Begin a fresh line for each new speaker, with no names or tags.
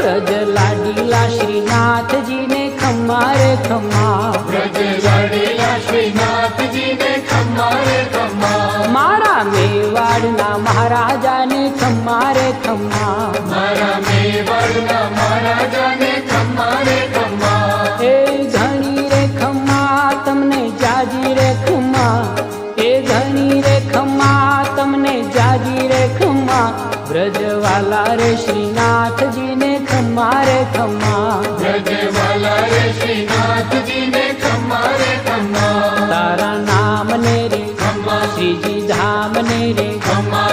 ब्रज लाडीला श्रीनाथ जी ने खम्मा रे खम्मा,
ब्रज लाडीला श्रीनाथ जी ने खम्मा रे खम्मा,
मारा मेवाड़ना महाराजा ने खम्मा रे खम्मा,
मारा मेवाड़ना महाराजा ने खम्मा रे खम्मा,
ए घणी रे खम्मा तमने जाजी रे खम्मा, ए घणी रे खम्मा तमने जाजी रे खम्मा, ब्रजवाला रे श्रीनाथ जी ने खम्मा रे खम्मा,
ब्रजवाला रे श्रीनाथ जी ने खम्मा रे खम्मा,
तारा नाम ने रे
खम्मा,
श्रीजी धाम ने रे
खम्मा